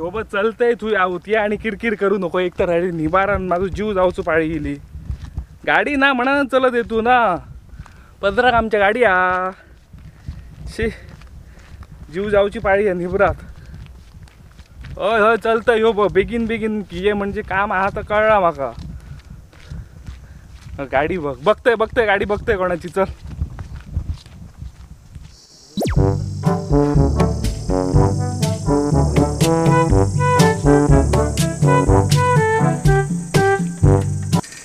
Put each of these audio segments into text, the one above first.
सोबत चलतंय तू आहोत आणि किरकिर करू नको. एक तर निबारण माझं जीव जाऊचो पाळी गेली. गाडी ना म्हणा चलत येतो ना 15 आमच्या गाडी हा शी जीव जाऊची पाळी आहे निबरात. हय हय चलतंय हो बेगीन बेगीन ये म्हणजे काम हा तर कळला माका. गाडी बघतोय गाडी बघतोय कोणाची. चल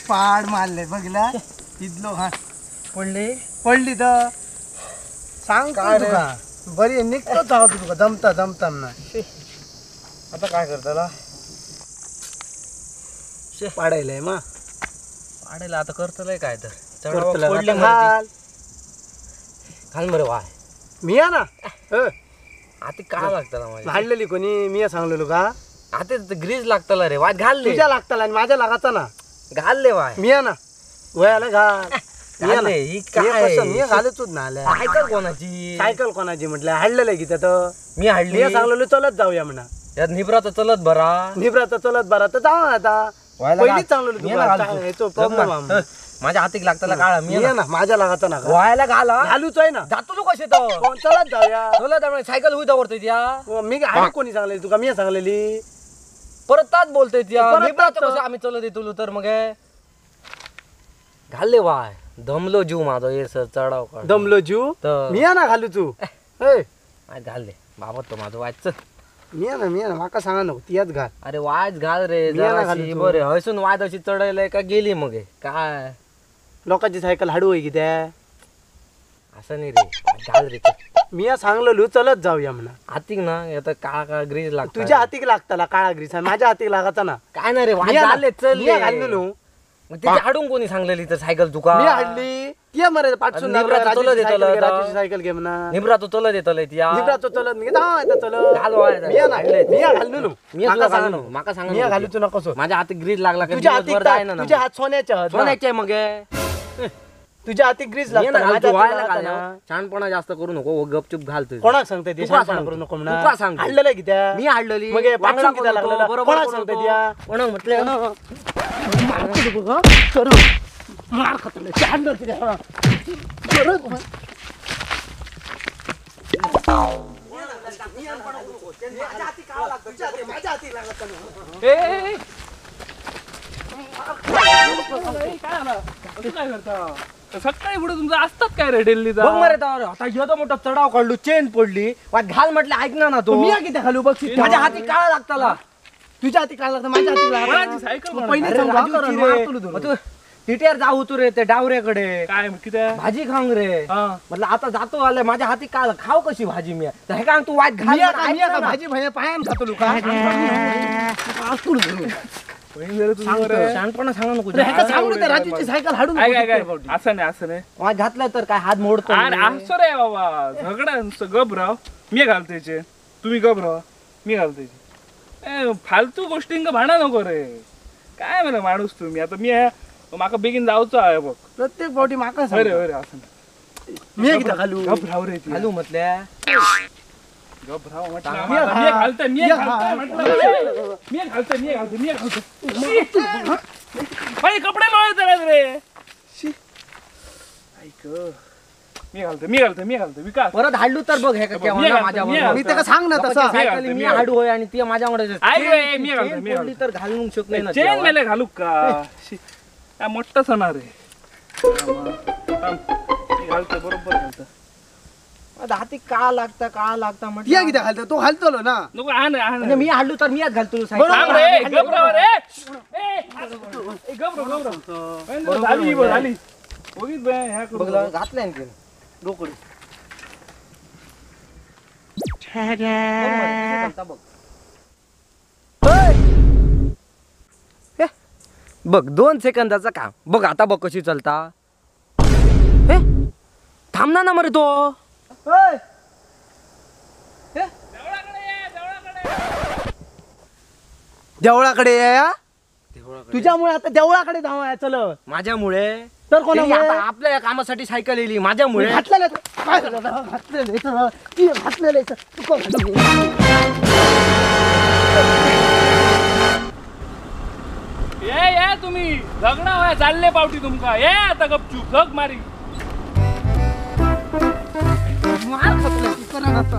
पाड मारले बघला इदलो. हा पडली तर सांग काय तुका बरी निघतोच आहोत तुका जमता ना. आता काय करताला पाडायलाय मा पाडायला आता करतलंय काय तर घाल बरं वाय मी ना आता काय लागतं माझ्या हाडलेली कोणी मी सांगलेलो का. आता ग्रीज लागतला रे वाद घाल तुझ्या लागताला आणि माझ्या लागाचा ना. घाल ले वाय मी ना वयाला घाल ही काय मी घालतच ना. सायकल कोणाची म्हटलं हाडलेलं आहे की त्यात मी हाडली सांगलेलो चलत जाऊया म्हणा. यात निब्रात चलत चलत बरा तर जाऊ आता पहिलीच सांगलेलो माझ्या हातीक लागताला काळा मी ना माझ्या लागाचा ना व्हायला घाला घालूच आहे ना. जातो तू कसे तो चलत जाऊया चलत सायकल होई दवरतोय त्या मी कोणी सांगलेली तुका मी सांगलेली परत ताच बोलतोय त्या आम्ही चलत येतो तर मग घालले वाय दमलो जीव माझा ये सर चढाव दमलो जीव मी ना घालू तू घालले बाबा तो माझं वाच मी ना माका सांगा नको तियाच घाल. अरे वाच घाल रे बरे हसून वाद अशी चढायला का गेली मग काय लोकांची सायकल हाडू आहे की त्या असं नाही रे घाल रे. मी सांगलेलो चलत जाऊया म्हणा. हातीक ना आता काळा ग्रीज लागतो तुझ्या हातीक लागताला काळा ग्रीस माझ्या हातीक लागाचा ना. काय नाही रे चल घाललेलो तिथे हाडून कोणी सांगलेली तर सायकल तुका मी हाडली ती मरे पाठसून सायकल घे म्हणा. निब्रा तो चलत येतल निब्रा तो चलत मी चलत घाललेलो माका सांग मी घालूच नको. माझ्या हाती ग्रीज लागला तुझ्या हात सोन्याच्या मग तुझ्या हाती ग्रीज लागला. छानपणा जास्त करू नको गपचूप घालतो. कोणाक सांगते करू नको म्हणा. सांग हाडलेलं की त्या मी हाडलेली मग कोणाक सांगते त्या कोणाक म्हटलं मार खातले सकाळी पुढे तुमचं असतात काय रे दिल्लीचा. बघ मरे आता एवढा मोठा चढाव काढलो चेन पडली घाल म्हटलं ऐकणार ना तो. मी किती घालू बघ माझ्या हाती काळा लागताला. तुझ्या हाती काळ लागतं माझ्या हाती तिटेर जाऊ तू रे ते डावऱ्याकडे काय भाजी खांग रे. म्हटलं आता जातो आले माझ्या हाती काळ खाऊ कशी भाजी मी हे का तू वाट घाल भाजी भया पायान खातो लोक शानपणा सांगा नको. राजूची सायकल हाडून असं नाही वाट घातलं तर काय हात मोडतो असं रे बाबा झगडा गबराव मी घालते तुम्ही गबराव मी घालते. फालतू गोष्टींक भांडा नको रे. काय मला माणूस तुम्ही आता मी माका बेगीन जाऊचं आहे बघ. प्रत्येक पावटी माका अरे असं मी घालू गबराव रे घालू म्हटल्या गबराव म्हटलं मी घालते मी कपडे लोळायचे रे. ऐक मी घालते विकास परत हाडू तर बघ हे मी तर सांग ना तसं मी हाडू होय आणि ती माझ्यामुळे मी तर घालून शकत नाही चेन मेले घालू का मोठा सणा रे. घालतो बरोबर घालतो. हाती का लागता म्हटलं घालतो तो घालतो ना नको मी हाडू तर मीच घालतो. घातलंय डोकडी बघ 2 सेकंदाचं काम बघ. आता बघ कशी चलता. थांबना ना मरे तो. देवळाकडे या तुझ्यामुळे आता देवळाकडे धावा चल. माझ्यामुळे तर कोणामुळे आपल्या कामासाठी सायकल येली माझ्यामुळे. घातलेलं लग्न व्हाय चालले पावटी तुमका ये आता गपचूप जग मारी मार खातलं की करा आता